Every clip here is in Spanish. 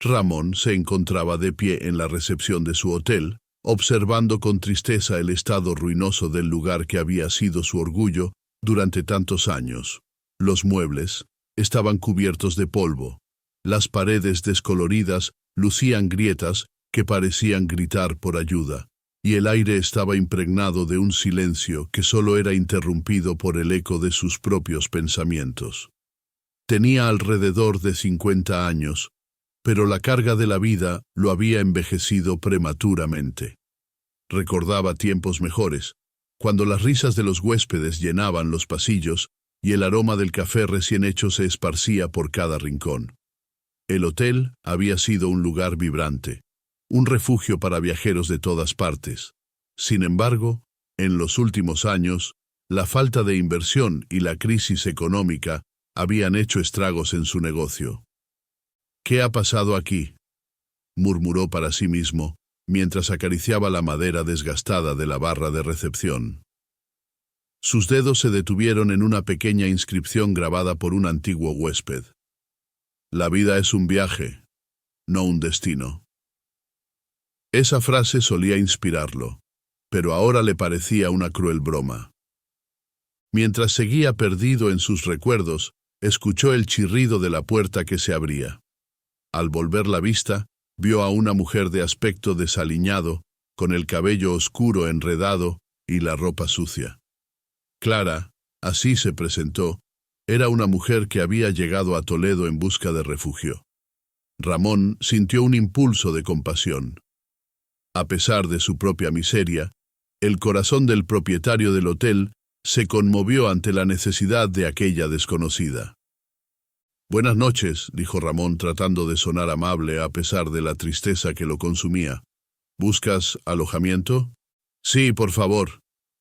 Ramón se encontraba de pie en la recepción de su hotel, observando con tristeza el estado ruinoso del lugar que había sido su orgullo durante tantos años. Los muebles estaban cubiertos de polvo. Las paredes descoloridas lucían grietas que parecían gritar por ayuda, y el aire estaba impregnado de un silencio que solo era interrumpido por el eco de sus propios pensamientos. Tenía alrededor de 50 años, pero la carga de la vida lo había envejecido prematuramente. Recordaba tiempos mejores, cuando las risas de los huéspedes llenaban los pasillos y el aroma del café recién hecho se esparcía por cada rincón. El hotel había sido un lugar vibrante, un refugio para viajeros de todas partes. Sin embargo, en los últimos años, la falta de inversión y la crisis económica habían hecho estragos en su negocio. «¿Qué ha pasado aquí?», murmuró para sí mismo, mientras acariciaba la madera desgastada de la barra de recepción. Sus dedos se detuvieron en una pequeña inscripción grabada por un antiguo huésped. «La vida es un viaje, no un destino». Esa frase solía inspirarlo, pero ahora le parecía una cruel broma. Mientras seguía perdido en sus recuerdos, escuchó el chirrido de la puerta que se abría. Al volver la vista, vio a una mujer de aspecto desaliñado, con el cabello oscuro enredado y la ropa sucia. Clara, así se presentó, era una mujer que había llegado a Toledo en busca de refugio. Ramón sintió un impulso de compasión. A pesar de su propia miseria, el corazón del propietario del hotel se conmovió ante la necesidad de aquella desconocida. «Buenas noches», dijo Ramón tratando de sonar amable a pesar de la tristeza que lo consumía. «¿Buscas alojamiento?» «Sí, por favor.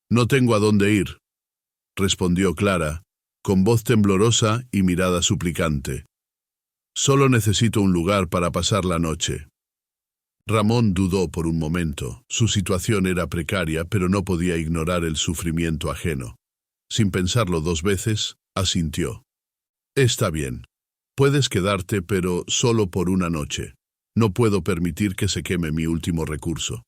No tengo a dónde ir», respondió Clara, con voz temblorosa y mirada suplicante. «Solo necesito un lugar para pasar la noche». Ramón dudó por un momento. Su situación era precaria, pero no podía ignorar el sufrimiento ajeno. Sin pensarlo 2 veces, asintió. «Está bien. Puedes quedarte, pero solo por una noche. No puedo permitir que se queme mi último recurso».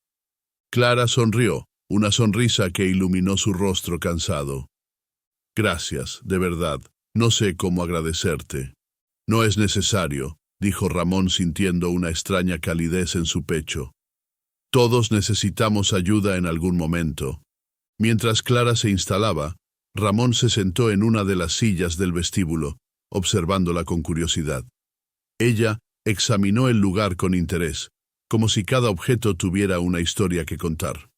Clara sonrió, una sonrisa que iluminó su rostro cansado. «Gracias, de verdad. No sé cómo agradecerte». «No es necesario», dijo Ramón sintiendo una extraña calidez en su pecho. «Todos necesitamos ayuda en algún momento». Mientras Clara se instalaba, Ramón se sentó en una de las sillas del vestíbulo, observándola con curiosidad. Ella examinó el lugar con interés, como si cada objeto tuviera una historia que contar.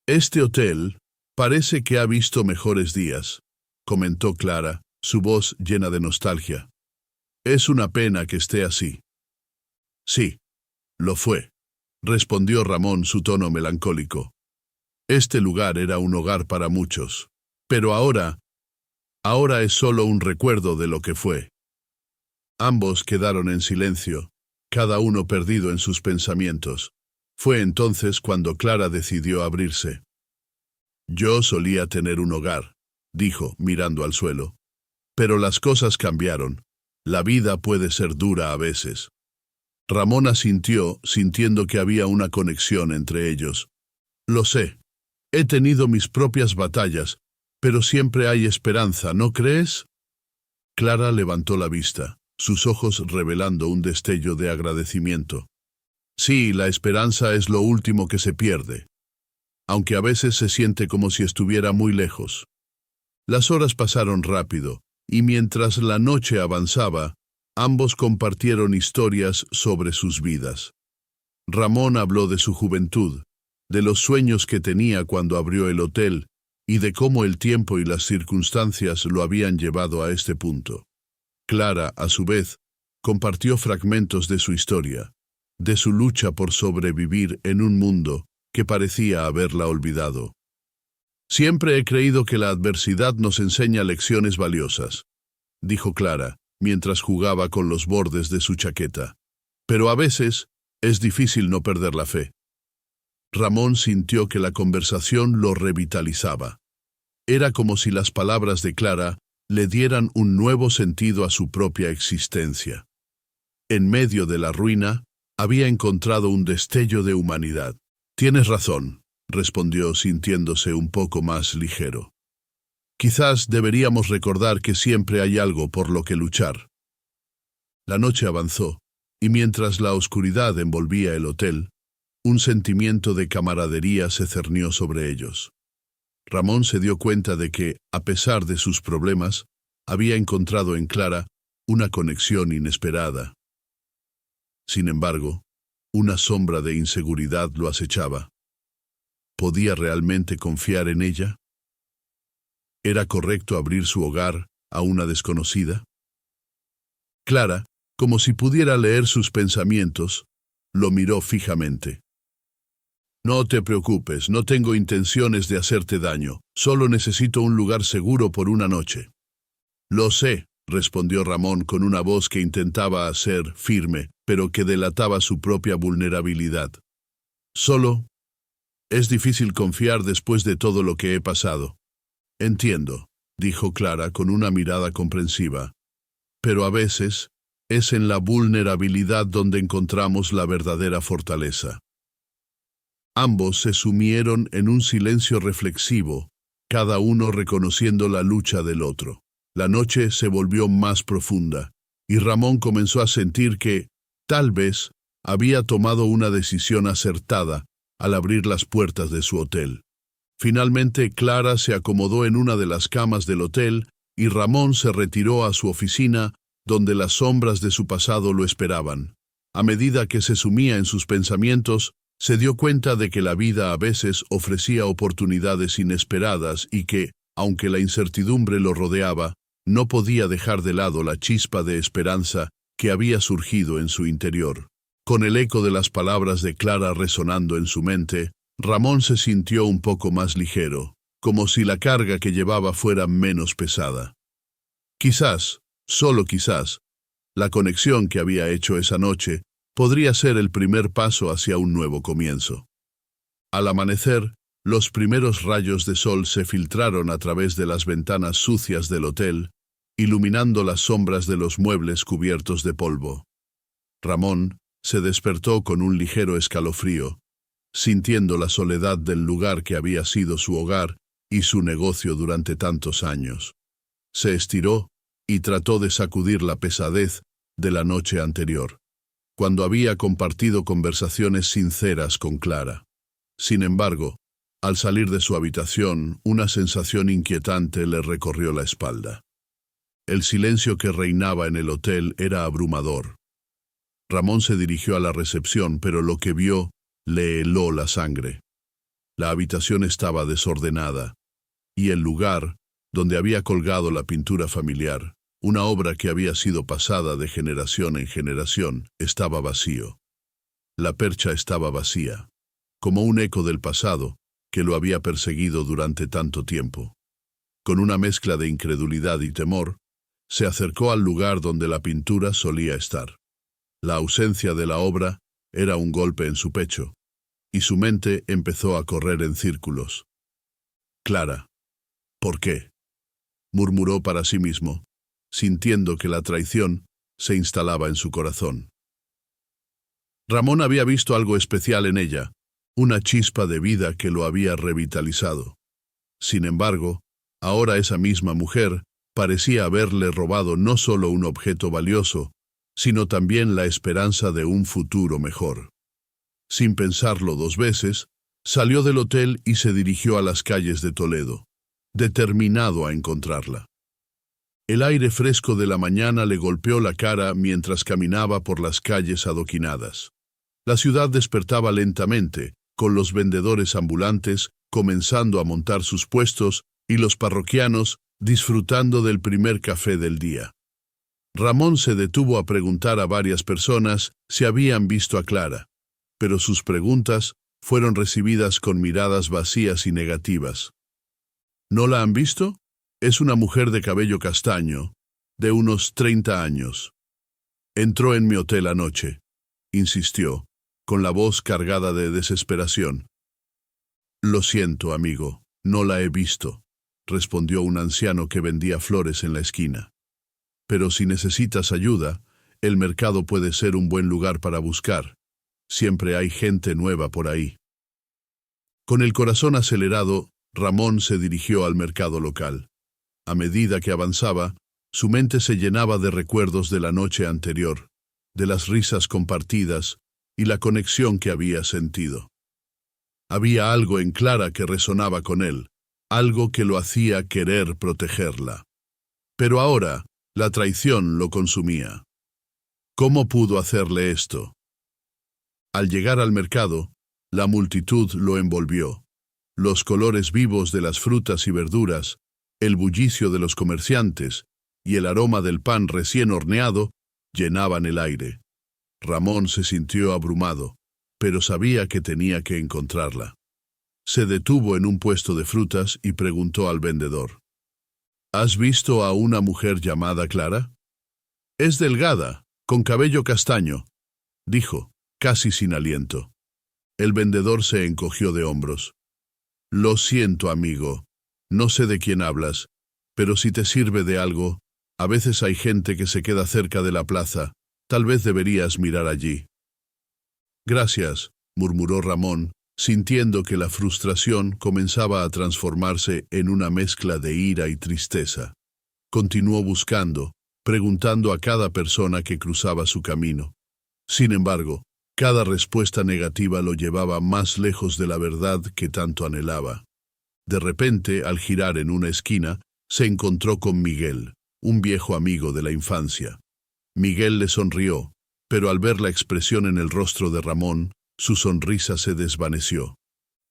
«Este hotel parece que ha visto mejores días», comentó Clara, su voz llena de nostalgia. «Es una pena que esté así». «Sí, lo fue», respondió Ramón, su tono melancólico. «Este lugar era un hogar para muchos, pero ahora es solo un recuerdo de lo que fue». Ambos quedaron en silencio, cada uno perdido en sus pensamientos. Fue entonces cuando Clara decidió abrirse. «Yo solía tener un hogar», dijo, mirando al suelo. «Pero las cosas cambiaron. La vida puede ser dura a veces». Ramón asintió, sintiendo que había una conexión entre ellos. «Lo sé. He tenido mis propias batallas, pero siempre hay esperanza, ¿no crees?». Clara levantó la vista, sus ojos revelando un destello de agradecimiento. «Sí, la esperanza es lo último que se pierde, aunque a veces se siente como si estuviera muy lejos». Las horas pasaron rápido, y mientras la noche avanzaba, ambos compartieron historias sobre sus vidas. Ramón habló de su juventud, de los sueños que tenía cuando abrió el hotel, y de cómo el tiempo y las circunstancias lo habían llevado a este punto. Clara, a su vez, compartió fragmentos de su historia, de su lucha por sobrevivir en un mundo que parecía haberla olvidado. «Siempre he creído que la adversidad nos enseña lecciones valiosas», dijo Clara, mientras jugaba con los bordes de su chaqueta. «Pero a veces es difícil no perder la fe». Ramón sintió que la conversación lo revitalizaba. Era como si las palabras de Clara le dieran un nuevo sentido a su propia existencia. En medio de la ruina, había encontrado un destello de humanidad. «Tienes razón», respondió sintiéndose un poco más ligero. «Quizás deberíamos recordar que siempre hay algo por lo que luchar». La noche avanzó, y mientras la oscuridad envolvía el hotel, un sentimiento de camaradería se cernió sobre ellos. Ramón se dio cuenta de que, a pesar de sus problemas, había encontrado en Clara una conexión inesperada. Sin embargo, una sombra de inseguridad lo acechaba. ¿Podía realmente confiar en ella? ¿Era correcto abrir su hogar a una desconocida? Clara, como si pudiera leer sus pensamientos, lo miró fijamente. «No te preocupes, no tengo intenciones de hacerte daño, solo necesito un lugar seguro por una noche». «Lo sé», respondió Ramón con una voz que intentaba ser firme, pero que delataba su propia vulnerabilidad. «Solo, es difícil confiar después de todo lo que he pasado». «Entiendo», dijo Clara con una mirada comprensiva, «pero a veces es en la vulnerabilidad donde encontramos la verdadera fortaleza». Ambos se sumieron en un silencio reflexivo, cada uno reconociendo la lucha del otro. La noche se volvió más profunda, y Ramón comenzó a sentir que, tal vez, había tomado una decisión acertada al abrir las puertas de su hotel. Finalmente, Clara se acomodó en una de las camas del hotel y Ramón se retiró a su oficina, donde las sombras de su pasado lo esperaban. A medida que se sumía en sus pensamientos, se dio cuenta de que la vida a veces ofrecía oportunidades inesperadas y que, aunque la incertidumbre lo rodeaba, no podía dejar de lado la chispa de esperanza que había surgido en su interior. Con el eco de las palabras de Clara resonando en su mente, Ramón se sintió un poco más ligero, como si la carga que llevaba fuera menos pesada. Quizás, solo quizás, la conexión que había hecho esa noche podría ser el primer paso hacia un nuevo comienzo. Al amanecer, los primeros rayos de sol se filtraron a través de las ventanas sucias del hotel, iluminando las sombras de los muebles cubiertos de polvo. Ramón se despertó con un ligero escalofrío, sintiendo la soledad del lugar que había sido su hogar y su negocio durante tantos años. Se estiró y trató de sacudir la pesadez de la noche anterior, cuando había compartido conversaciones sinceras con Clara. Sin embargo, al salir de su habitación, una sensación inquietante le recorrió la espalda. El silencio que reinaba en el hotel era abrumador. Ramón se dirigió a la recepción, pero lo que vio le heló la sangre. La habitación estaba desordenada, y el lugar donde había colgado la pintura familiar, una obra que había sido pasada de generación en generación, estaba vacío. La percha estaba vacía, como un eco del pasado que lo había perseguido durante tanto tiempo. Con una mezcla de incredulidad y temor, se acercó al lugar donde la pintura solía estar. La ausencia de la obra era un golpe en su pecho, y su mente empezó a correr en círculos. «Clara, ¿por qué?», murmuró para sí mismo, sintiendo que la traición se instalaba en su corazón. Ramón había visto algo especial en ella, una chispa de vida que lo había revitalizado. Sin embargo, ahora esa misma mujer parecía haberle robado no solo un objeto valioso, sino también la esperanza de un futuro mejor. Sin pensarlo dos veces, salió del hotel y se dirigió a las calles de Toledo, determinado a encontrarla. El aire fresco de la mañana le golpeó la cara mientras caminaba por las calles adoquinadas. La ciudad despertaba lentamente, con los vendedores ambulantes comenzando a montar sus puestos y los parroquianos disfrutando del primer café del día. Ramón se detuvo a preguntar a varias personas si habían visto a Clara, pero sus preguntas fueron recibidas con miradas vacías y negativas. ¿No la han visto? Es una mujer de cabello castaño, de unos 30 años. Entró en mi hotel anoche, insistió, con la voz cargada de desesperación. Lo siento, amigo, no la he visto, respondió un anciano que vendía flores en la esquina. Pero si necesitas ayuda, el mercado puede ser un buen lugar para buscar. Siempre hay gente nueva por ahí. Con el corazón acelerado, Ramón se dirigió al mercado local. A medida que avanzaba, su mente se llenaba de recuerdos de la noche anterior, de las risas compartidas y la conexión que había sentido. Había algo en Clara que resonaba con él, algo que lo hacía querer protegerla. Pero ahora, la traición lo consumía. ¿Cómo pudo hacerle esto? Al llegar al mercado, la multitud lo envolvió. Los colores vivos de las frutas y verduras, el bullicio de los comerciantes y el aroma del pan recién horneado llenaban el aire. Ramón se sintió abrumado, pero sabía que tenía que encontrarla. Se detuvo en un puesto de frutas y preguntó al vendedor: ¿Has visto a una mujer llamada Clara? Es delgada, con cabello castaño, dijo, casi sin aliento. El vendedor se encogió de hombros. Lo siento, amigo. No sé de quién hablas, pero si te sirve de algo, a veces hay gente que se queda cerca de la plaza. Tal vez deberías mirar allí. Gracias, murmuró Ramón, sintiendo que la frustración comenzaba a transformarse en una mezcla de ira y tristeza. Continuó buscando, preguntando a cada persona que cruzaba su camino. Sin embargo, cada respuesta negativa lo llevaba más lejos de la verdad que tanto anhelaba. De repente, al girar en una esquina, se encontró con Miguel, un viejo amigo de la infancia. Miguel le sonrió, pero al ver la expresión en el rostro de Ramón, su sonrisa se desvaneció.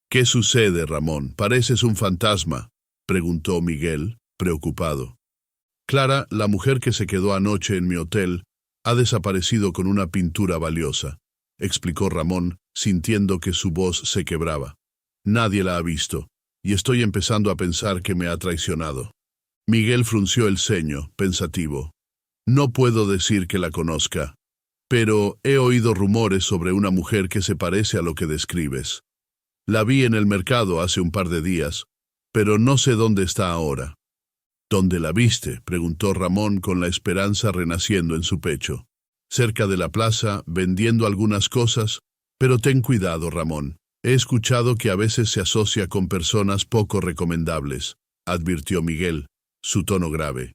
¿Qué sucede, Ramón? ¿Pareces un fantasma?, preguntó Miguel, preocupado. Clara, la mujer que se quedó anoche en mi hotel, ha desaparecido con una pintura valiosa, explicó Ramón, sintiendo que su voz se quebraba. Nadie la ha visto, y estoy empezando a pensar que me ha traicionado. Miguel frunció el ceño, pensativo. No puedo decir que la conozca, pero he oído rumores sobre una mujer que se parece a lo que describes. La vi en el mercado hace un par de días, pero no sé dónde está ahora. ¿Dónde la viste?, preguntó Ramón con la esperanza renaciendo en su pecho. Cerca de la plaza, vendiendo algunas cosas, pero ten cuidado, Ramón. He escuchado que a veces se asocia con personas poco recomendables, advirtió Miguel, su tono grave.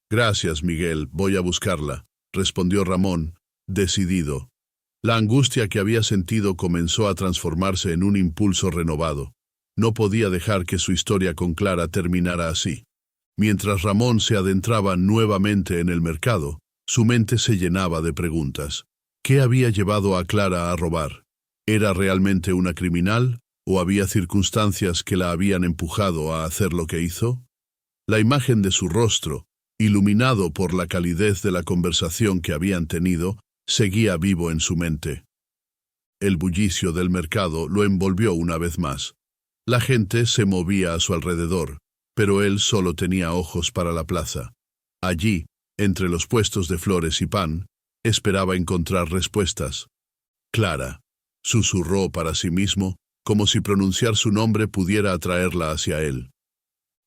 Gracias, Miguel, voy a buscarla, respondió Ramón, decidido. La angustia que había sentido comenzó a transformarse en un impulso renovado. No podía dejar que su historia con Clara terminara así. Mientras Ramón se adentraba nuevamente en el mercado, su mente se llenaba de preguntas. ¿Qué había llevado a Clara a robar? ¿Era realmente una criminal o había circunstancias que la habían empujado a hacer lo que hizo? La imagen de su rostro, iluminado por la calidez de la conversación que habían tenido, seguía vivo en su mente. El bullicio del mercado lo envolvió una vez más. La gente se movía a su alrededor, pero él solo tenía ojos para la plaza. Allí, entre los puestos de flores y pan, esperaba encontrar respuestas. Clara, susurró para sí mismo, como si pronunciar su nombre pudiera atraerla hacia él.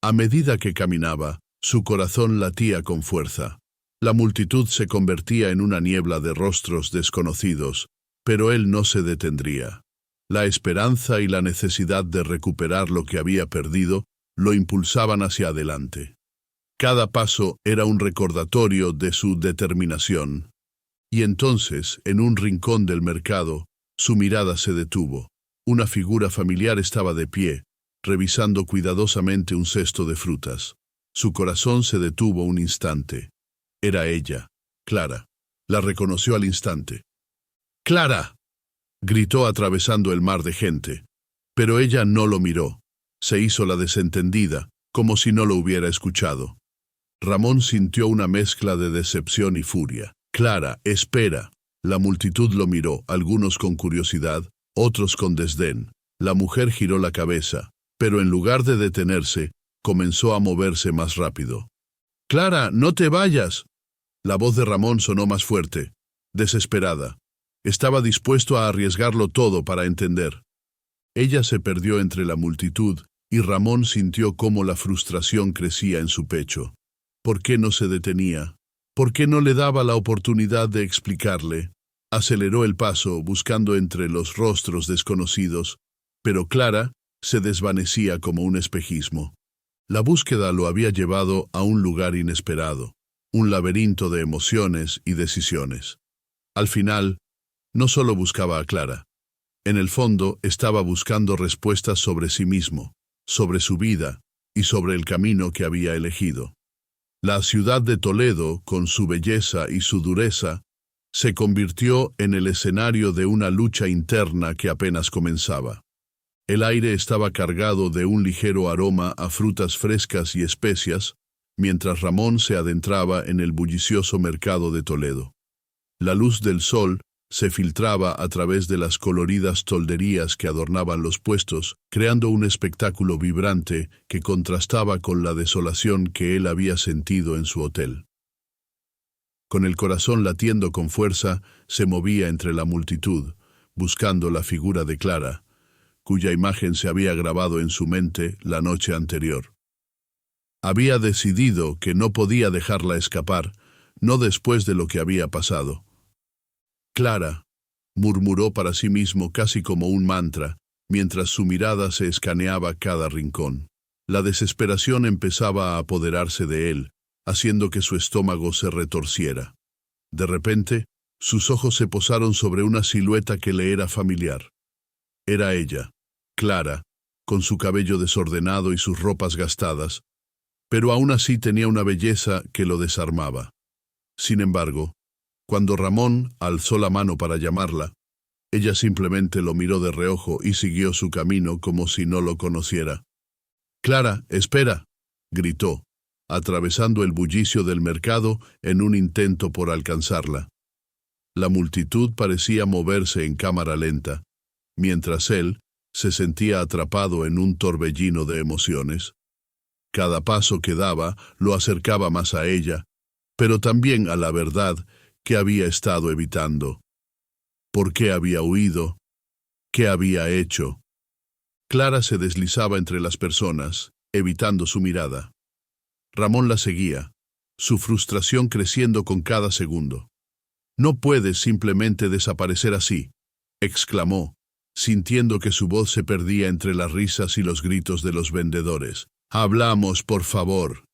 A medida que caminaba, su corazón latía con fuerza. La multitud se convertía en una niebla de rostros desconocidos, pero él no se detendría. La esperanza y la necesidad de recuperar lo que había perdido lo impulsaban hacia adelante. Cada paso era un recordatorio de su determinación. Y entonces, en un rincón del mercado, su mirada se detuvo. Una figura familiar estaba de pie, revisando cuidadosamente un cesto de frutas. Su corazón se detuvo un instante. Era ella, Clara. La reconoció al instante. ¡Clara!, gritó atravesando el mar de gente. Pero ella no lo miró. Se hizo la desentendida, como si no lo hubiera escuchado. Ramón sintió una mezcla de decepción y furia. «Clara, espera». La multitud lo miró, algunos con curiosidad, otros con desdén. La mujer giró la cabeza, pero en lugar de detenerse, comenzó a moverse más rápido. «Clara, no te vayas». La voz de Ramón sonó más fuerte, desesperada. Estaba dispuesto a arriesgarlo todo para entender. Ella se perdió entre la multitud, y Ramón sintió cómo la frustración crecía en su pecho. ¿Por qué no se detenía? ¿Por qué no le daba la oportunidad de explicarle? Aceleró el paso, buscando entre los rostros desconocidos, pero Clara se desvanecía como un espejismo. La búsqueda lo había llevado a un lugar inesperado, un laberinto de emociones y decisiones. Al final, no solo buscaba a Clara. En el fondo, estaba buscando respuestas sobre sí mismo, sobre su vida y sobre el camino que había elegido. La ciudad de Toledo, con su belleza y su dureza, se convirtió en el escenario de una lucha interna que apenas comenzaba. El aire estaba cargado de un ligero aroma a frutas frescas y especias, mientras Ramón se adentraba en el bullicioso mercado de Toledo. La luz del sol se filtraba a través de las coloridas tolderías que adornaban los puestos, creando un espectáculo vibrante que contrastaba con la desolación que él había sentido en su hotel. Con el corazón latiendo con fuerza, se movía entre la multitud, buscando la figura de Clara, cuya imagen se había grabado en su mente la noche anterior. Había decidido que no podía dejarla escapar, no después de lo que había pasado. Clara, murmuró para sí mismo casi como un mantra, mientras su mirada se escaneaba cada rincón. La desesperación empezaba a apoderarse de él, haciendo que su estómago se retorciera. De repente, sus ojos se posaron sobre una silueta que le era familiar. Era ella, Clara, con su cabello desordenado y sus ropas gastadas, pero aún así tenía una belleza que lo desarmaba. Sin embargo, cuando Ramón alzó la mano para llamarla, ella simplemente lo miró de reojo y siguió su camino como si no lo conociera. «Clara, espera», gritó, atravesando el bullicio del mercado en un intento por alcanzarla. La multitud parecía moverse en cámara lenta, mientras él se sentía atrapado en un torbellino de emociones. Cada paso que daba lo acercaba más a ella, pero también a la verdad que había estado evitando. ¿Por qué había huido? ¿Qué había hecho? Clara se deslizaba entre las personas, evitando su mirada. Ramón la seguía, su frustración creciendo con cada segundo. «No puedes simplemente desaparecer así», exclamó, sintiendo que su voz se perdía entre las risas y los gritos de los vendedores. «Hablamos, por favor».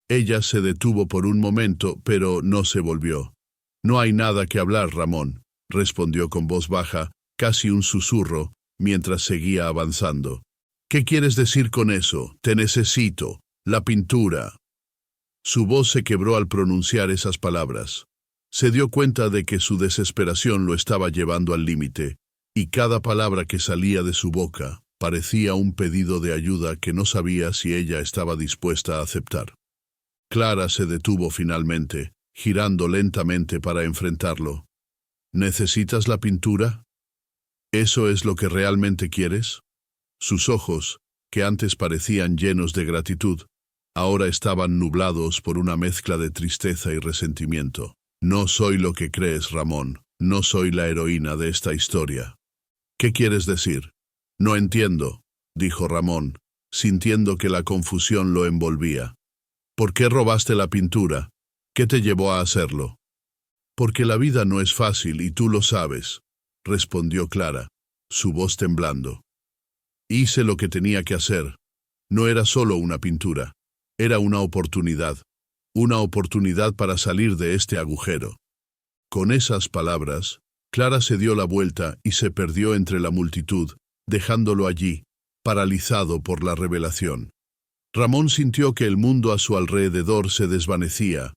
Ella se detuvo por un momento, pero no se volvió. «No hay nada que hablar, Ramón», respondió con voz baja, casi un susurro, mientras seguía avanzando. «¿Qué quieres decir con eso? Te necesito. La pintura». Su voz se quebró al pronunciar esas palabras. Se dio cuenta de que su desesperación lo estaba llevando al límite, y cada palabra que salía de su boca parecía un pedido de ayuda que no sabía si ella estaba dispuesta a aceptar. Clara se detuvo finalmente, girando lentamente para enfrentarlo. «¿Necesitas la pintura? ¿Eso es lo que realmente quieres?» Sus ojos, que antes parecían llenos de gratitud, ahora estaban nublados por una mezcla de tristeza y resentimiento. «No soy lo que crees, Ramón. No soy la heroína de esta historia». «¿Qué quieres decir?» «No entiendo», dijo Ramón, sintiendo que la confusión lo envolvía. «¿Por qué robaste la pintura? ¿Qué te llevó a hacerlo?» «Porque la vida no es fácil y tú lo sabes», respondió Clara, su voz temblando. «Hice lo que tenía que hacer. No era solo una pintura, era una oportunidad para salir de este agujero». Con esas palabras, Clara se dio la vuelta y se perdió entre la multitud, dejándolo allí, paralizado por la revelación. Ramón sintió que el mundo a su alrededor se desvanecía.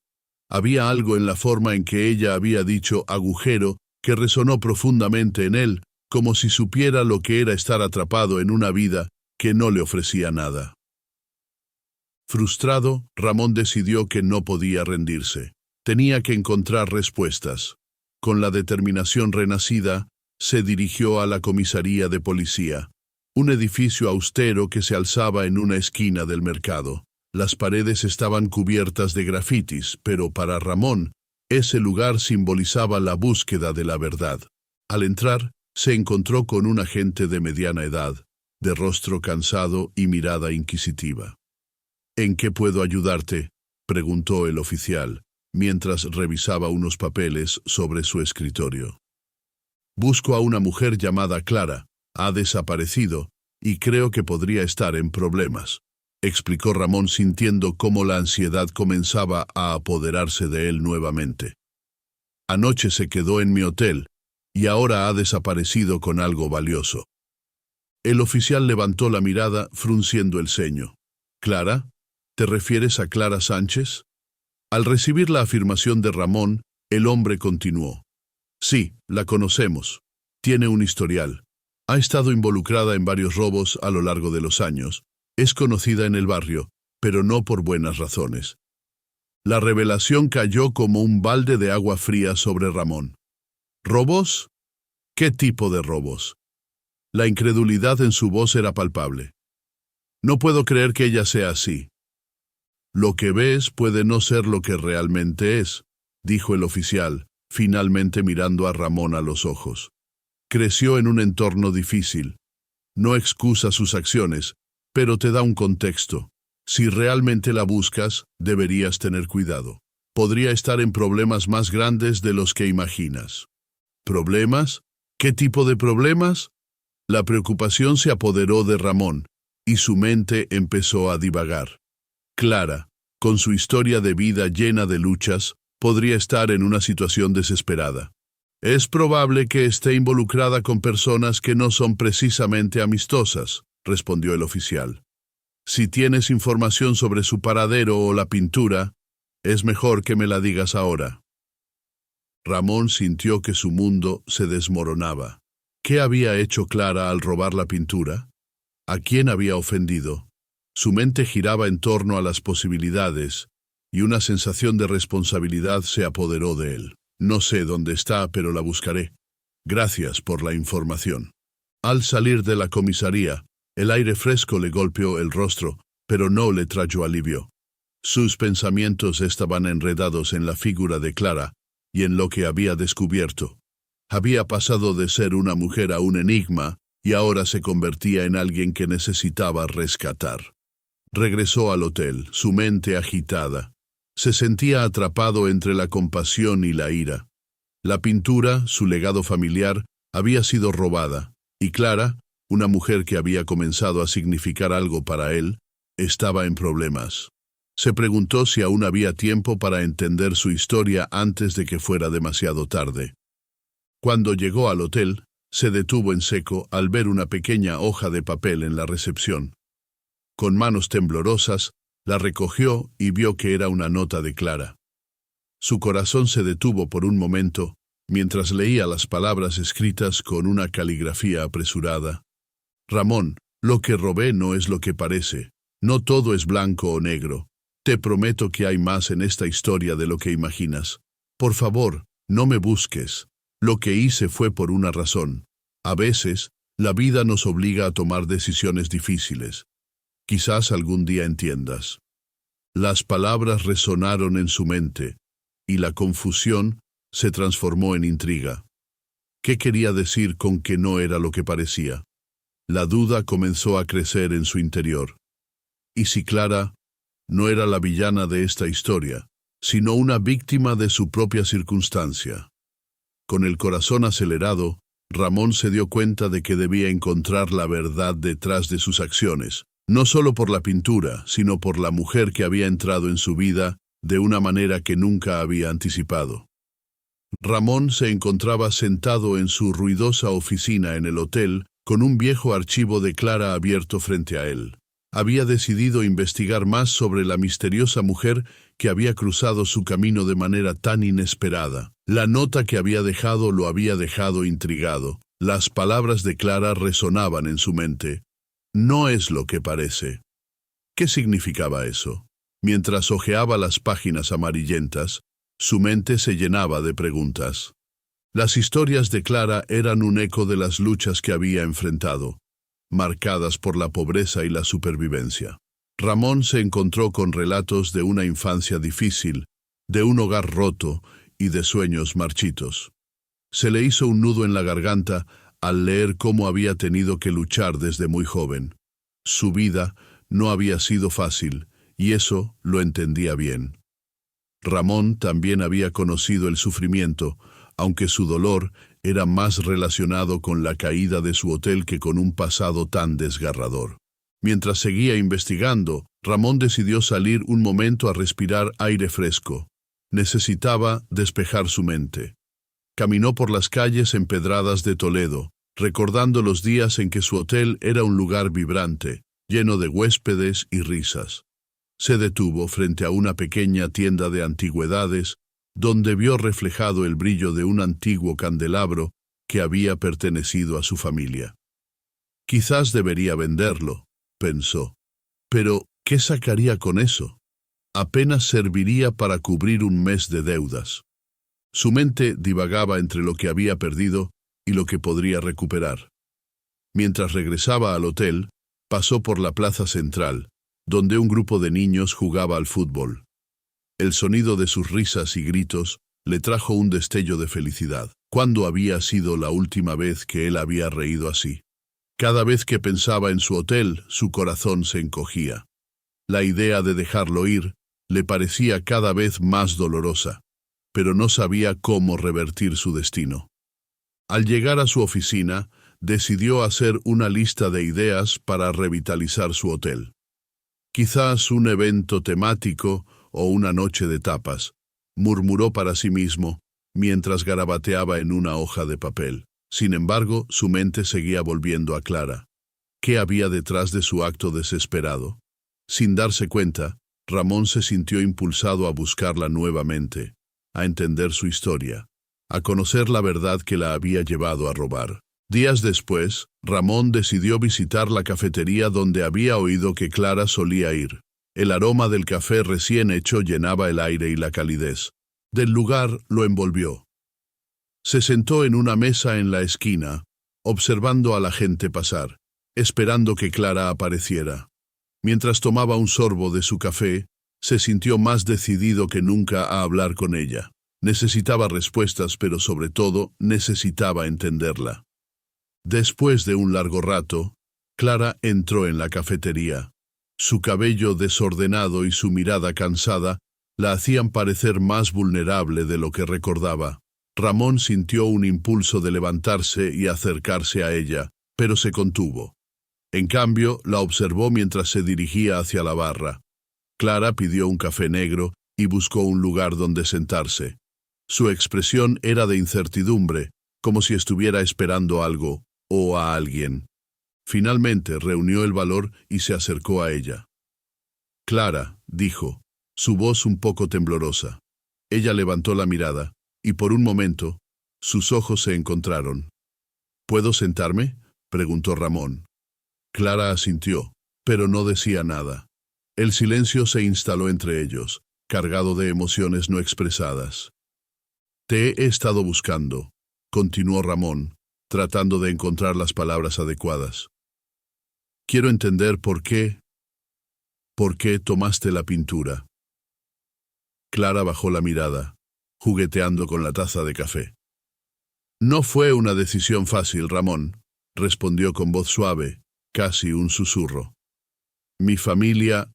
Había algo en la forma en que ella había dicho agujero que resonó profundamente en él, como si supiera lo que era estar atrapado en una vida que no le ofrecía nada. Frustrado, Ramón decidió que no podía rendirse. Tenía que encontrar respuestas. Con la determinación renacida, se dirigió a la comisaría de policía, un edificio austero que se alzaba en una esquina del mercado. Las paredes estaban cubiertas de grafitis, pero para Ramón, ese lugar simbolizaba la búsqueda de la verdad. Al entrar, se encontró con un agente de mediana edad, de rostro cansado y mirada inquisitiva. «¿En qué puedo ayudarte?», preguntó el oficial, mientras revisaba unos papeles sobre su escritorio. Busco a una mujer llamada Clara. Ha desaparecido y creo que podría estar en problemas, explicó Ramón sintiendo cómo la ansiedad comenzaba a apoderarse de él nuevamente. Anoche se quedó en mi hotel y ahora ha desaparecido con algo valioso. El oficial levantó la mirada, frunciendo el ceño. ¿Clara? ¿Te refieres a Clara Sánchez? Al recibir la afirmación de Ramón, el hombre continuó. Sí, la conocemos. Tiene un historial. Ha estado involucrada en varios robos a lo largo de los años. Es conocida en el barrio, pero no por buenas razones. La revelación cayó como un balde de agua fría sobre Ramón. ¿Robos? ¿Qué tipo de robos? La incredulidad en su voz era palpable. No puedo creer que ella sea así. Lo que ves puede no ser lo que realmente es, dijo el oficial, finalmente mirando a Ramón a los ojos. Creció en un entorno difícil. No excusa sus acciones, pero te da un contexto. Si realmente la buscas, deberías tener cuidado. Podría estar en problemas más grandes de los que imaginas. ¿Problemas? ¿Qué tipo de problemas? La preocupación se apoderó de Ramón, y su mente empezó a divagar. Clara, con su historia de vida llena de luchas, podría estar en una situación desesperada. Es probable que esté involucrada con personas que no son precisamente amistosas, respondió el oficial. Si tienes información sobre su paradero o la pintura, es mejor que me la digas ahora. Ramón sintió que su mundo se desmoronaba. ¿Qué había hecho Clara al robar la pintura? ¿A quién había ofendido? Su mente giraba en torno a las posibilidades, y una sensación de responsabilidad se apoderó de él. No sé dónde está, pero la buscaré. Gracias por la información. Al salir de la comisaría, el aire fresco le golpeó el rostro, pero no le trajo alivio. Sus pensamientos estaban enredados en la figura de Clara y en lo que había descubierto. Había pasado de ser una mujer a un enigma y ahora se convertía en alguien que necesitaba rescatar. Regresó al hotel, su mente agitada. Se sentía atrapado entre la compasión y la ira. La pintura, su legado familiar, había sido robada, y Clara, una mujer que había comenzado a significar algo para él, estaba en problemas. Se preguntó si aún había tiempo para entender su historia antes de que fuera demasiado tarde. Cuando llegó al hotel, se detuvo en seco al ver una pequeña hoja de papel en la recepción. Con manos temblorosas, la recogió y vio que era una nota de Clara. Su corazón se detuvo por un momento, mientras leía las palabras escritas con una caligrafía apresurada. Ramón, lo que robé no es lo que parece. No todo es blanco o negro. Te prometo que hay más en esta historia de lo que imaginas. Por favor, no me busques. Lo que hice fue por una razón. A veces, la vida nos obliga a tomar decisiones difíciles. Quizás algún día entiendas. Las palabras resonaron en su mente, y la confusión se transformó en intriga. ¿Qué quería decir con que no era lo que parecía? La duda comenzó a crecer en su interior. ¿Y si Clara no era la villana de esta historia, sino una víctima de su propia circunstancia? Con el corazón acelerado, Ramón se dio cuenta de que debía encontrar la verdad detrás de sus acciones, no solo por la pintura, sino por la mujer que había entrado en su vida de una manera que nunca había anticipado. Ramón se encontraba sentado en su ruidosa oficina en el hotel, con un viejo archivo de Clara abierto frente a él. Había decidido investigar más sobre la misteriosa mujer que había cruzado su camino de manera tan inesperada. La nota que había dejado lo había dejado intrigado. Las palabras de Clara resonaban en su mente. No es lo que parece. ¿Qué significaba eso? Mientras hojeaba las páginas amarillentas, su mente se llenaba de preguntas. Las historias de Clara eran un eco de las luchas que había enfrentado, marcadas por la pobreza y la supervivencia. Ramón se encontró con relatos de una infancia difícil, de un hogar roto y de sueños marchitos. Se le hizo un nudo en la garganta al leer cómo había tenido que luchar desde muy joven. Su vida no había sido fácil, y eso lo entendía bien. Ramón también había conocido el sufrimiento, aunque su dolor era más relacionado con la caída de su hotel que con un pasado tan desgarrador. Mientras seguía investigando, Ramón decidió salir un momento a respirar aire fresco. Necesitaba despejar su mente. Caminó por las calles empedradas de Toledo, recordando los días en que su hotel era un lugar vibrante, lleno de huéspedes y risas. Se detuvo frente a una pequeña tienda de antigüedades, donde vio reflejado el brillo de un antiguo candelabro que había pertenecido a su familia. Quizás debería venderlo, pensó. Pero, ¿qué sacaría con eso? Apenas serviría para cubrir un mes de deudas. Su mente divagaba entre lo que había perdido y lo que podría recuperar. Mientras regresaba al hotel, pasó por la plaza central, donde un grupo de niños jugaba al fútbol. El sonido de sus risas y gritos le trajo un destello de felicidad. ¿Cuándo había sido la última vez que él había reído así? Cada vez que pensaba en su hotel, su corazón se encogía. La idea de dejarlo ir le parecía cada vez más dolorosa, pero no sabía cómo revertir su destino. Al llegar a su oficina, decidió hacer una lista de ideas para revitalizar su hotel. Quizás un evento temático o una noche de tapas, murmuró para sí mismo, mientras garabateaba en una hoja de papel. Sin embargo, su mente seguía volviendo a Clara. ¿Qué había detrás de su acto desesperado? Sin darse cuenta, Ramón se sintió impulsado a buscarla nuevamente, a entender su historia, a conocer la verdad que la había llevado a robar. Días después, Ramón decidió visitar la cafetería donde había oído que Clara solía ir. El aroma del café recién hecho llenaba el aire y la calidez del lugar lo envolvió. Se sentó en una mesa en la esquina, observando a la gente pasar, esperando que Clara apareciera. Mientras tomaba un sorbo de su café, se sintió más decidido que nunca a hablar con ella. Necesitaba respuestas, pero sobre todo necesitaba entenderla. Después de un largo rato, Clara entró en la cafetería. Su cabello desordenado y su mirada cansada la hacían parecer más vulnerable de lo que recordaba. Ramón sintió un impulso de levantarse y acercarse a ella, pero se contuvo. En cambio, la observó mientras se dirigía hacia la barra. Clara pidió un café negro y buscó un lugar donde sentarse. Su expresión era de incertidumbre, como si estuviera esperando algo o a alguien. Finalmente reunió el valor y se acercó a ella. «Clara», dijo, su voz un poco temblorosa. Ella levantó la mirada, y por un momento, sus ojos se encontraron. «¿Puedo sentarme?», preguntó Ramón. Clara asintió, pero no decía nada. El silencio se instaló entre ellos, cargado de emociones no expresadas. «Te he estado buscando», continuó Ramón, tratando de encontrar las palabras adecuadas. «Quiero entender por qué tomaste la pintura». Clara bajó la mirada, jugueteando con la taza de café. «No fue una decisión fácil, Ramón», respondió con voz suave, casi un susurro. «Mi familia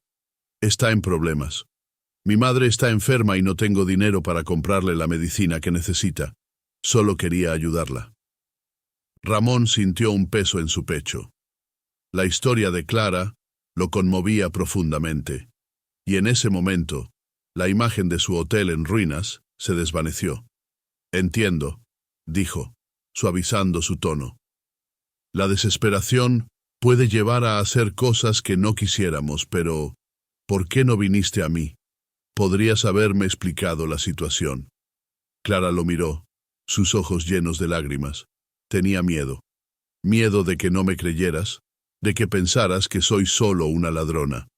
está en problemas. Mi madre está enferma y no tengo dinero para comprarle la medicina que necesita. Solo quería ayudarla». Ramón sintió un peso en su pecho. La historia de Clara lo conmovía profundamente, y en ese momento, la imagen de su hotel en ruinas se desvaneció. «Entiendo», dijo, suavizando su tono. «La desesperación puede llevar a hacer cosas que no quisiéramos, pero ¿por qué no viniste a mí? Podrías haberme explicado la situación». Clara lo miró, sus ojos llenos de lágrimas. Tenía miedo. Miedo de que no me creyeras, de que pensaras que soy solo una ladrona.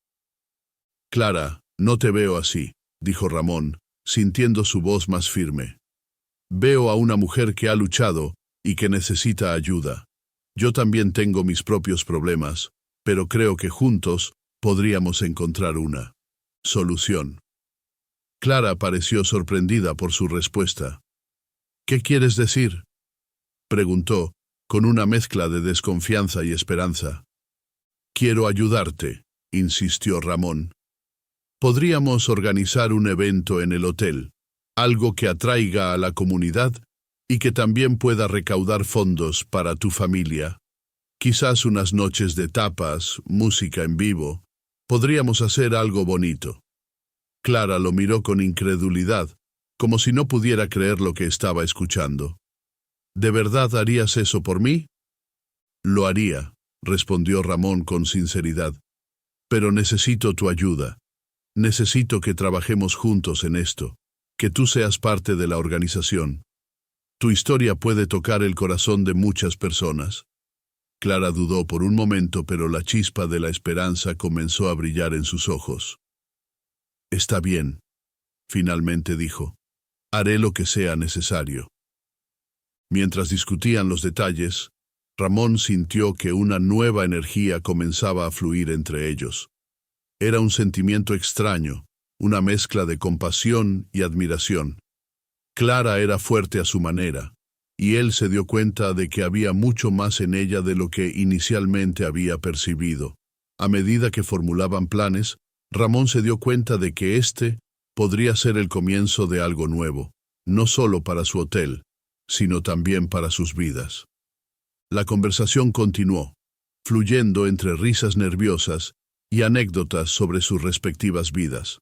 «Clara, no te veo así», dijo Ramón, sintiendo su voz más firme. «Veo a una mujer que ha luchado y que necesita ayuda. Yo también tengo mis propios problemas, pero creo que juntos podríamos encontrar una solución». Clara pareció sorprendida por su respuesta. «¿Qué quieres decir?», preguntó, con una mezcla de desconfianza y esperanza. «Quiero ayudarte», insistió Ramón. Podríamos organizar un evento en el hotel, algo que atraiga a la comunidad y que también pueda recaudar fondos para tu familia. Quizás unas noches de tapas, música en vivo. Podríamos hacer algo bonito. Clara lo miró con incredulidad, como si no pudiera creer lo que estaba escuchando. ¿De verdad harías eso por mí? Lo haría, respondió Ramón con sinceridad. Pero necesito tu ayuda. Necesito que trabajemos juntos en esto, que tú seas parte de la organización. Tu historia puede tocar el corazón de muchas personas. Clara dudó por un momento, pero la chispa de la esperanza comenzó a brillar en sus ojos. Está bien, finalmente dijo. Haré lo que sea necesario. Mientras discutían los detalles, Ramón sintió que una nueva energía comenzaba a fluir entre ellos. Era un sentimiento extraño, una mezcla de compasión y admiración. Clara era fuerte a su manera, y él se dio cuenta de que había mucho más en ella de lo que inicialmente había percibido. A medida que formulaban planes, Ramón se dio cuenta de que este podría ser el comienzo de algo nuevo, no solo para su hotel, sino también para sus vidas. La conversación continuó, fluyendo entre risas nerviosas y anécdotas sobre sus respectivas vidas.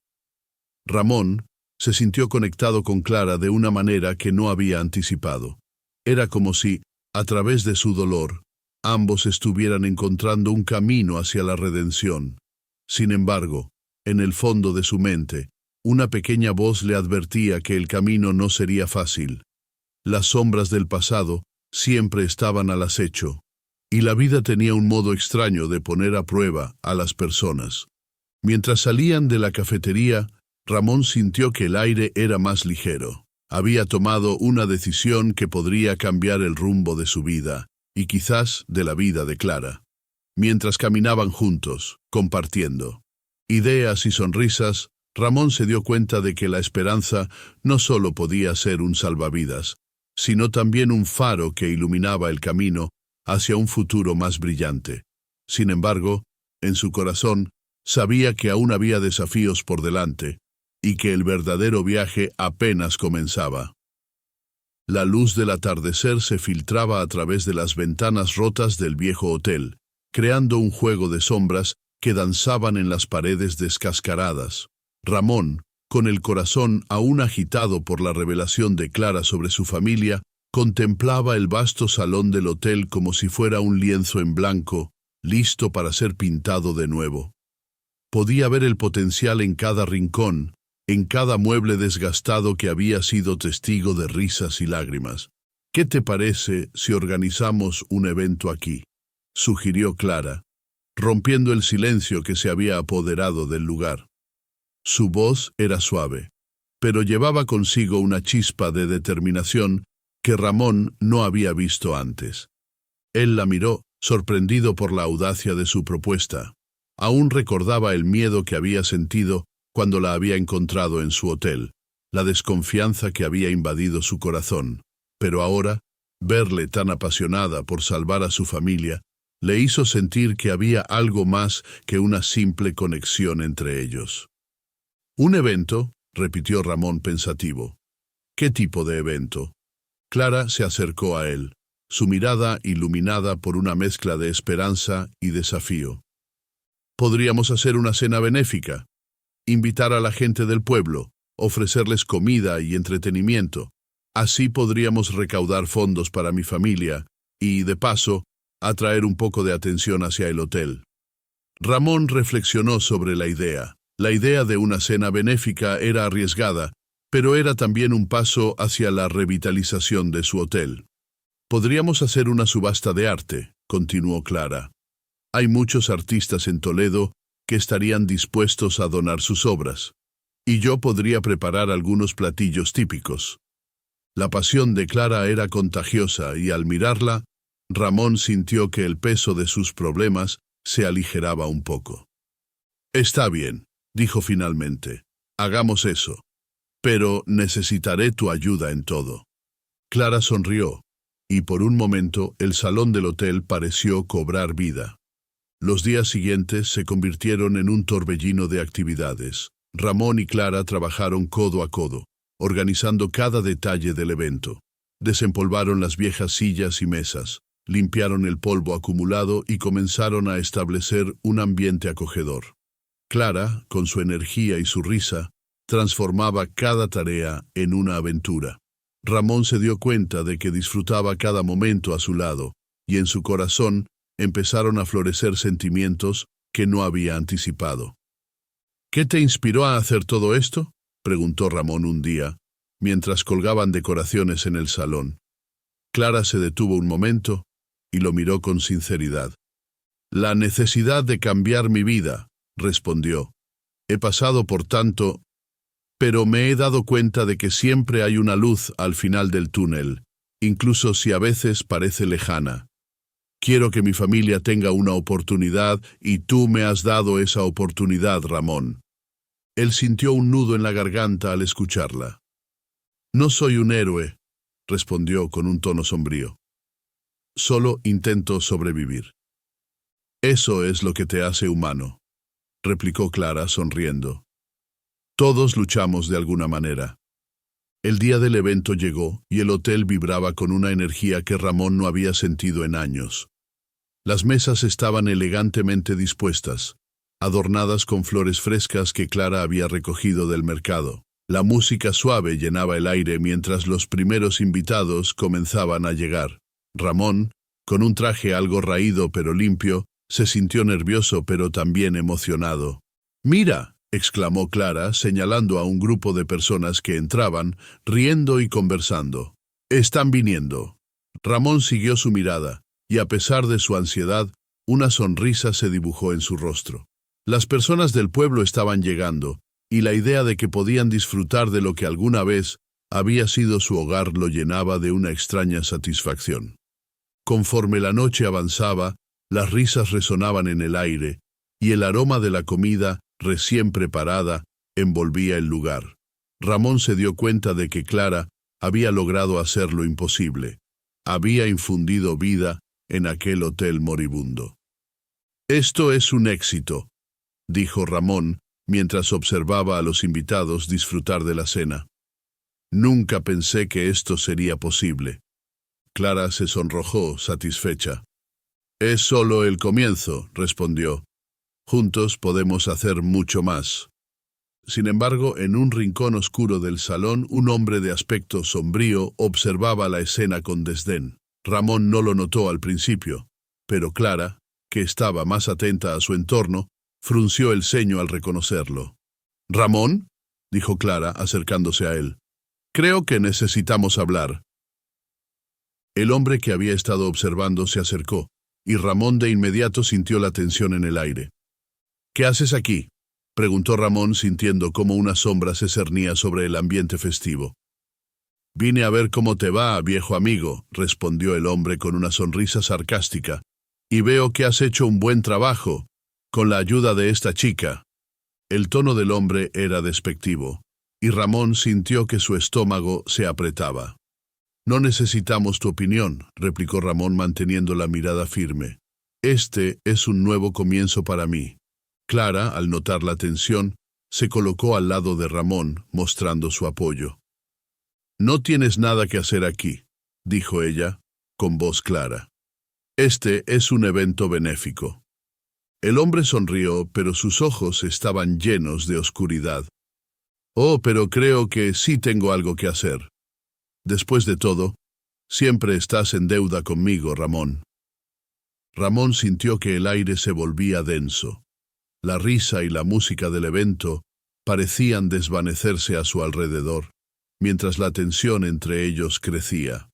Ramón se sintió conectado con Clara de una manera que no había anticipado. Era como si, a través de su dolor, ambos estuvieran encontrando un camino hacia la redención. Sin embargo, en el fondo de su mente, una pequeña voz le advertía que el camino no sería fácil. Las sombras del pasado siempre estaban al acecho, y la vida tenía un modo extraño de poner a prueba a las personas. Mientras salían de la cafetería, Ramón sintió que el aire era más ligero. Había tomado una decisión que podría cambiar el rumbo de su vida, y quizás de la vida de Clara. Mientras caminaban juntos, compartiendo ideas y sonrisas, Ramón se dio cuenta de que la esperanza no solo podía ser un salvavidas, sino también un faro que iluminaba el camino hacia un futuro más brillante. Sin embargo, en su corazón, sabía que aún había desafíos por delante, y que el verdadero viaje apenas comenzaba. La luz del atardecer se filtraba a través de las ventanas rotas del viejo hotel, creando un juego de sombras que danzaban en las paredes descascaradas. Ramón, con el corazón aún agitado por la revelación de Clara sobre su familia, contemplaba el vasto salón del hotel como si fuera un lienzo en blanco, listo para ser pintado de nuevo. Podía ver el potencial en cada rincón, en cada mueble desgastado que había sido testigo de risas y lágrimas. «¿Qué te parece si organizamos un evento aquí?», sugirió Clara, rompiendo el silencio que se había apoderado del lugar. Su voz era suave, pero llevaba consigo una chispa de determinación que Ramón no había visto antes. Él la miró, sorprendido por la audacia de su propuesta. Aún recordaba el miedo que había sentido cuando la había encontrado en su hotel, la desconfianza que había invadido su corazón. Pero ahora, verle tan apasionada por salvar a su familia, le hizo sentir que había algo más que una simple conexión entre ellos. «¿Un evento?», repitió Ramón pensativo. «¿Qué tipo de evento?». Clara se acercó a él, su mirada iluminada por una mezcla de esperanza y desafío. «Podríamos hacer una cena benéfica, invitar a la gente del pueblo, ofrecerles comida y entretenimiento. Así podríamos recaudar fondos para mi familia y, de paso, atraer un poco de atención hacia el hotel». Ramón reflexionó sobre la idea. La idea de una cena benéfica era arriesgada, pero era también un paso hacia la revitalización de su hotel. «Podríamos hacer una subasta de arte», continuó Clara. «Hay muchos artistas en Toledo que estarían dispuestos a donar sus obras, y yo podría preparar algunos platillos típicos». La pasión de Clara era contagiosa y al mirarla, Ramón sintió que el peso de sus problemas se aligeraba un poco. «Está bien», dijo finalmente, «hagamos eso. Pero necesitaré tu ayuda en todo». Clara sonrió, y por un momento el salón del hotel pareció cobrar vida. Los días siguientes se convirtieron en un torbellino de actividades. Ramón y Clara trabajaron codo a codo, organizando cada detalle del evento. Desempolvaron las viejas sillas y mesas, limpiaron el polvo acumulado y comenzaron a establecer un ambiente acogedor. Clara, con su energía y su risa, transformaba cada tarea en una aventura. Ramón se dio cuenta de que disfrutaba cada momento a su lado, y en su corazón empezaron a florecer sentimientos que no había anticipado. ¿Qué te inspiró a hacer todo esto?, preguntó Ramón un día, mientras colgaban decoraciones en el salón. Clara se detuvo un momento y lo miró con sinceridad. La necesidad de cambiar mi vida, respondió. He pasado por tanto, pero me he dado cuenta de que siempre hay una luz al final del túnel, incluso si a veces parece lejana. Quiero que mi familia tenga una oportunidad y tú me has dado esa oportunidad, Ramón. Él sintió un nudo en la garganta al escucharla. No soy un héroe, respondió con un tono sombrío. Solo intento sobrevivir. Eso es lo que te hace humano, replicó Clara sonriendo. Todos luchamos de alguna manera. El día del evento llegó y el hotel vibraba con una energía que Ramón no había sentido en años. Las mesas estaban elegantemente dispuestas, adornadas con flores frescas que Clara había recogido del mercado. La música suave llenaba el aire mientras los primeros invitados comenzaban a llegar. Ramón, con un traje algo raído pero limpio, se sintió nervioso pero también emocionado. «Mira», exclamó Clara, señalando a un grupo de personas que entraban, riendo y conversando. «Están viniendo». Ramón siguió su mirada, y a pesar de su ansiedad, una sonrisa se dibujó en su rostro. Las personas del pueblo estaban llegando, y la idea de que podían disfrutar de lo que alguna vez había sido su hogar lo llenaba de una extraña satisfacción. Conforme la noche avanzaba, las risas resonaban en el aire, y el aroma de la comida, recién preparada, envolvía el lugar. Ramón se dio cuenta de que Clara había logrado hacer lo imposible. Había infundido vida en aquel hotel moribundo. «Esto es un éxito», dijo Ramón, mientras observaba a los invitados disfrutar de la cena. «Nunca pensé que esto sería posible». Clara se sonrojó, satisfecha. «Es solo el comienzo», respondió. «Juntos podemos hacer mucho más». Sin embargo, en un rincón oscuro del salón, un hombre de aspecto sombrío observaba la escena con desdén. Ramón no lo notó al principio, pero Clara, que estaba más atenta a su entorno, frunció el ceño al reconocerlo. «¿Ramón?», dijo Clara, acercándose a él. «Creo que necesitamos hablar». El hombre que había estado observando se acercó, y Ramón de inmediato sintió la tensión en el aire. «¿Qué haces aquí?», preguntó Ramón, sintiendo cómo una sombra se cernía sobre el ambiente festivo. «Vine a ver cómo te va, viejo amigo», respondió el hombre con una sonrisa sarcástica, «y veo que has hecho un buen trabajo, con la ayuda de esta chica». El tono del hombre era despectivo, y Ramón sintió que su estómago se apretaba. «No necesitamos tu opinión», replicó Ramón manteniendo la mirada firme. «Este es un nuevo comienzo para mí». Clara, al notar la tensión, se colocó al lado de Ramón, mostrando su apoyo. «No tienes nada que hacer aquí», dijo ella, con voz clara. «Este es un evento benéfico». El hombre sonrió, pero sus ojos estaban llenos de oscuridad. «Oh, pero creo que sí tengo algo que hacer. Después de todo, siempre estás en deuda conmigo, Ramón». Ramón sintió que el aire se volvía denso. La risa y la música del evento parecían desvanecerse a su alrededor, mientras la tensión entre ellos crecía.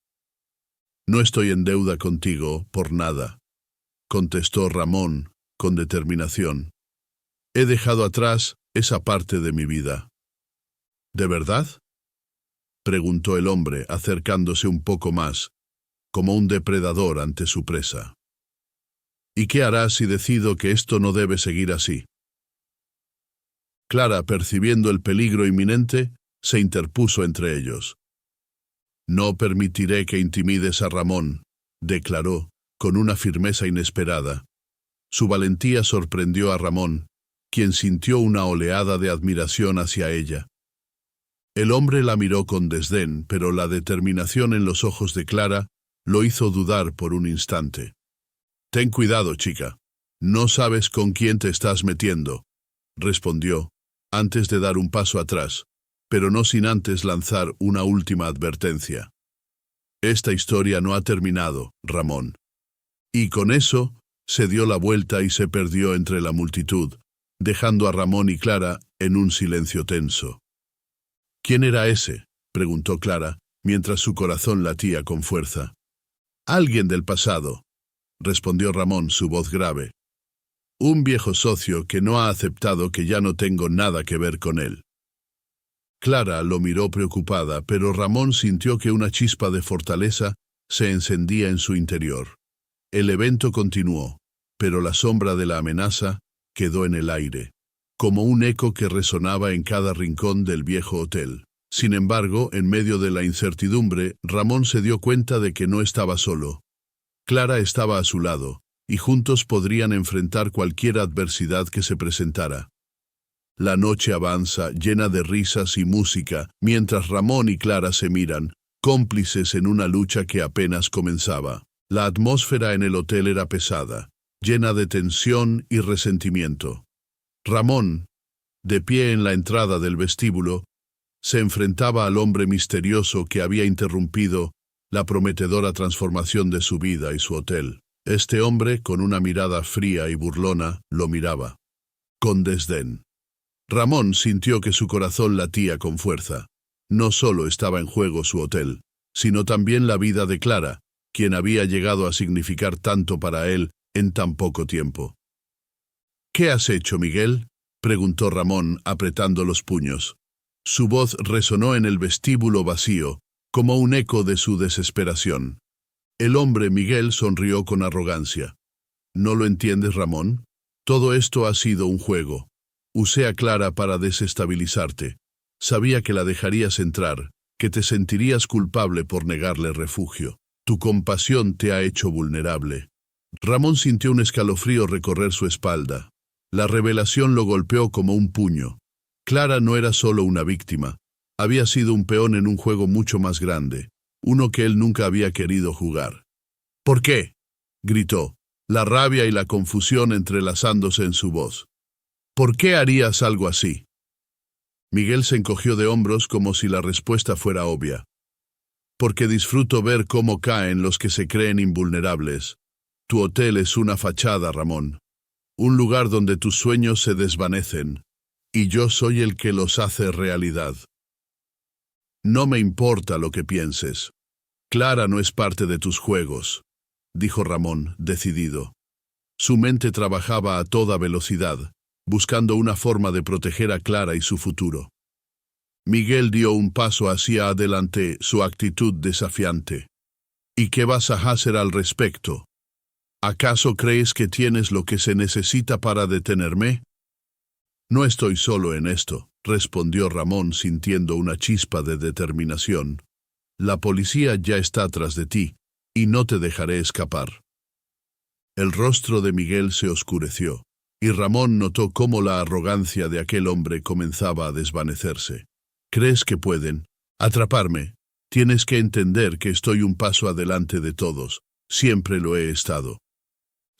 «No estoy en deuda contigo por nada», contestó Ramón con determinación. «He dejado atrás esa parte de mi vida». «¿De verdad?», preguntó el hombre, acercándose un poco más, como un depredador ante su presa. «¿Y qué harás si decido que esto no debe seguir así?». Clara, percibiendo el peligro inminente, se interpuso entre ellos. «No permitiré que intimides a Ramón», declaró, con una firmeza inesperada. Su valentía sorprendió a Ramón, quien sintió una oleada de admiración hacia ella. El hombre la miró con desdén, pero la determinación en los ojos de Clara lo hizo dudar por un instante. «Ten cuidado, chica. No sabes con quién te estás metiendo», respondió, antes de dar un paso atrás, pero no sin antes lanzar una última advertencia. «Esta historia no ha terminado, Ramón». Y con eso se dio la vuelta y se perdió entre la multitud, dejando a Ramón y Clara en un silencio tenso. «¿Quién era ese?», preguntó Clara, mientras su corazón latía con fuerza. «Alguien del pasado», respondió Ramón, su voz grave. «Un viejo socio que no ha aceptado que ya no tengo nada que ver con él». Clara lo miró preocupada, pero Ramón sintió que una chispa de fortaleza se encendía en su interior. El evento continuó, pero la sombra de la amenaza quedó en el aire, como un eco que resonaba en cada rincón del viejo hotel. Sin embargo, en medio de la incertidumbre, Ramón se dio cuenta de que no estaba solo. Clara estaba a su lado, y juntos podrían enfrentar cualquier adversidad que se presentara. La noche avanza, llena de risas y música, mientras Ramón y Clara se miran, cómplices en una lucha que apenas comenzaba. La atmósfera en el hotel era pesada, llena de tensión y resentimiento. Ramón, de pie en la entrada del vestíbulo, se enfrentaba al hombre misterioso que había interrumpido la prometedora transformación de su vida y su hotel. Este hombre, con una mirada fría y burlona, lo miraba, con desdén. Ramón sintió que su corazón latía con fuerza. No solo estaba en juego su hotel, sino también la vida de Clara, quien había llegado a significar tanto para él en tan poco tiempo. «¿Qué has hecho, Miguel?», preguntó Ramón, apretando los puños. Su voz resonó en el vestíbulo vacío, como un eco de su desesperación. El hombre Miguel sonrió con arrogancia. «¿No lo entiendes, Ramón? Todo esto ha sido un juego. Usé a Clara para desestabilizarte. Sabía que la dejarías entrar, que te sentirías culpable por negarle refugio. Tu compasión te ha hecho vulnerable». Ramón sintió un escalofrío recorrer su espalda. La revelación lo golpeó como un puño. Clara no era solo una víctima. Había sido un peón en un juego mucho más grande, uno que él nunca había querido jugar. «¿Por qué?», gritó, la rabia y la confusión entrelazándose en su voz. «¿Por qué harías algo así?». Miguel se encogió de hombros como si la respuesta fuera obvia. «Porque disfruto ver cómo caen los que se creen invulnerables. Tu hotel es una fachada, Ramón. Un lugar donde tus sueños se desvanecen, y yo soy el que los hace realidad. No me importa lo que pienses. Clara no es parte de tus juegos», dijo Ramón, decidido. Su mente trabajaba a toda velocidad, buscando una forma de proteger a Clara y su futuro. Miguel dio un paso hacia adelante, su actitud desafiante. «¿Y qué vas a hacer al respecto? ¿Acaso crees que tienes lo que se necesita para detenerme?». «No estoy solo en esto», respondió Ramón sintiendo una chispa de determinación. «La policía ya está tras de ti, y no te dejaré escapar». El rostro de Miguel se oscureció, y Ramón notó cómo la arrogancia de aquel hombre comenzaba a desvanecerse. «¿Crees que pueden atraparme? Tienes que entender que estoy un paso adelante de todos. Siempre lo he estado».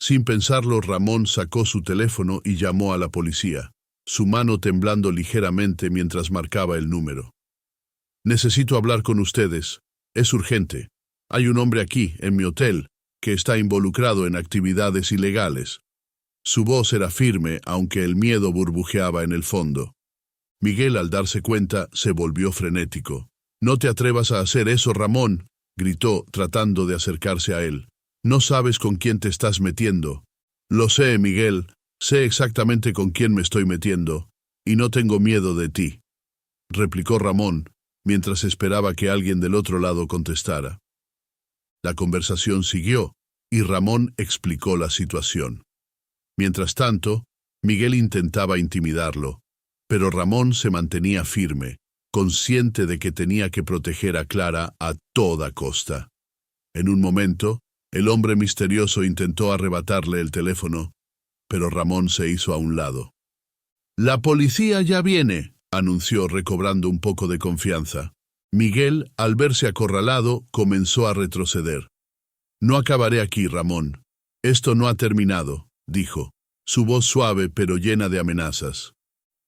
Sin pensarlo, Ramón sacó su teléfono y llamó a la policía, su mano temblando ligeramente mientras marcaba el número. «Necesito hablar con ustedes. Es urgente. Hay un hombre aquí, en mi hotel, que está involucrado en actividades ilegales». Su voz era firme, aunque el miedo burbujeaba en el fondo. Miguel, al darse cuenta, se volvió frenético. «No te atrevas a hacer eso, Ramón», gritó, tratando de acercarse a él. «No sabes con quién te estás metiendo». «Lo sé, Miguel. Sé exactamente con quién me estoy metiendo, y no tengo miedo de ti», replicó Ramón, mientras esperaba que alguien del otro lado contestara. La conversación siguió, y Ramón explicó la situación. Mientras tanto, Miguel intentaba intimidarlo, pero Ramón se mantenía firme, consciente de que tenía que proteger a Clara a toda costa. En un momento, el hombre misterioso intentó arrebatarle el teléfono, pero Ramón se hizo a un lado. La policía ya viene, anunció recobrando un poco de confianza. Miguel, al verse acorralado, comenzó a retroceder. No acabaré aquí, Ramón. Esto no ha terminado, dijo, su voz suave pero llena de amenazas.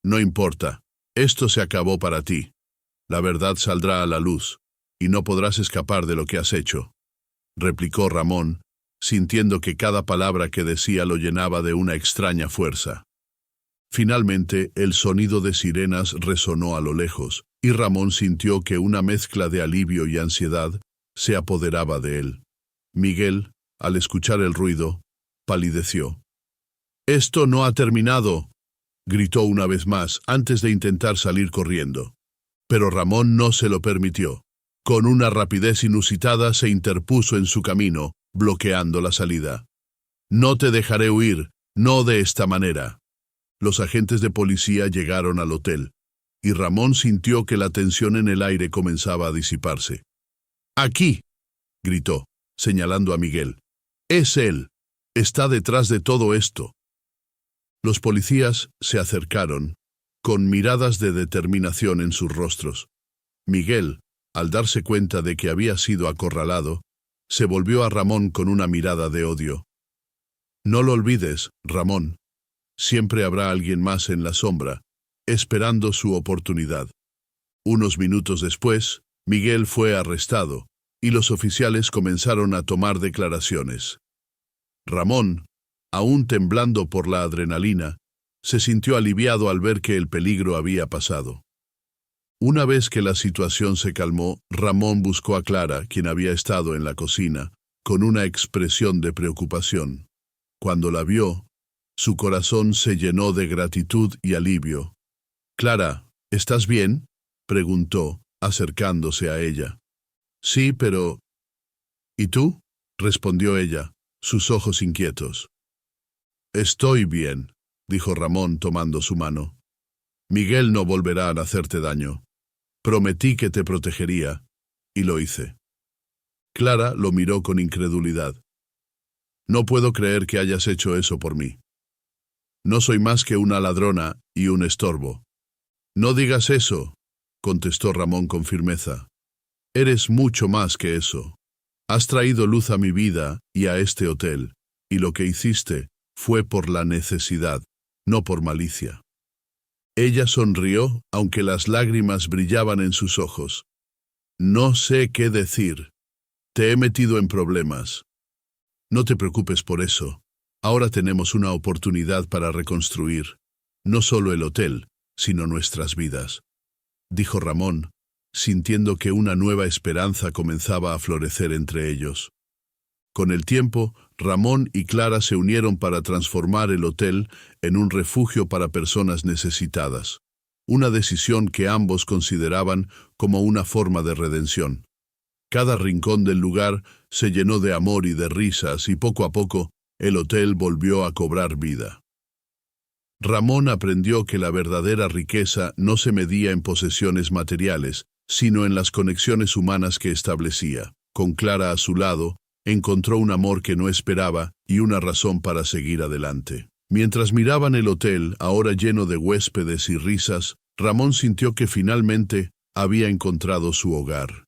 No importa, esto se acabó para ti. La verdad saldrá a la luz, y no podrás escapar de lo que has hecho, replicó Ramón, sintiendo que cada palabra que decía lo llenaba de una extraña fuerza. Finalmente, el sonido de sirenas resonó a lo lejos, y Ramón sintió que una mezcla de alivio y ansiedad se apoderaba de él. Miguel, al escuchar el ruido, palideció. «¡Esto no ha terminado!», gritó una vez más antes de intentar salir corriendo. Pero Ramón no se lo permitió. Con una rapidez inusitada se interpuso en su camino, bloqueando la salida. «No te dejaré huir, no de esta manera». Los agentes de policía llegaron al hotel, y Ramón sintió que la tensión en el aire comenzaba a disiparse. «¡Aquí!», gritó, señalando a Miguel. «Es él. Está detrás de todo esto». Los policías se acercaron, con miradas de determinación en sus rostros. Miguel, al darse cuenta de que había sido acorralado, se volvió a Ramón con una mirada de odio. «No lo olvides, Ramón. Siempre habrá alguien más en la sombra, esperando su oportunidad». Unos minutos después, Miguel fue arrestado, y los oficiales comenzaron a tomar declaraciones. Ramón, aún temblando por la adrenalina, se sintió aliviado al ver que el peligro había pasado. Una vez que la situación se calmó, Ramón buscó a Clara, quien había estado en la cocina, con una expresión de preocupación. Cuando la vio, su corazón se llenó de gratitud y alivio. «Clara, ¿estás bien?», preguntó, acercándose a ella. «Sí, pero...». «¿Y tú?», respondió ella, sus ojos inquietos. «Estoy bien», dijo Ramón tomando su mano. «Miguel no volverá a hacerte daño. Prometí que te protegería, y lo hice». Clara lo miró con incredulidad. «No puedo creer que hayas hecho eso por mí. No soy más que una ladrona y un estorbo». «No digas eso», contestó Ramón con firmeza. «Eres mucho más que eso. Has traído luz a mi vida y a este hotel, y lo que hiciste fue por la necesidad, no por malicia». Ella sonrió, aunque las lágrimas brillaban en sus ojos. «No sé qué decir. Te he metido en problemas. No te preocupes por eso. Ahora tenemos una oportunidad para reconstruir, no solo el hotel, sino nuestras vidas», dijo Ramón, sintiendo que una nueva esperanza comenzaba a florecer entre ellos. Con el tiempo, Ramón y Clara se unieron para transformar el hotel en un refugio para personas necesitadas, una decisión que ambos consideraban como una forma de redención. Cada rincón del lugar se llenó de amor y de risas, y poco a poco el hotel volvió a cobrar vida. Ramón aprendió que la verdadera riqueza no se medía en posesiones materiales, sino en las conexiones humanas que establecía. Con Clara a su lado, encontró un amor que no esperaba y una razón para seguir adelante. Mientras miraban el hotel, ahora lleno de huéspedes y risas, Ramón sintió que finalmente había encontrado su hogar.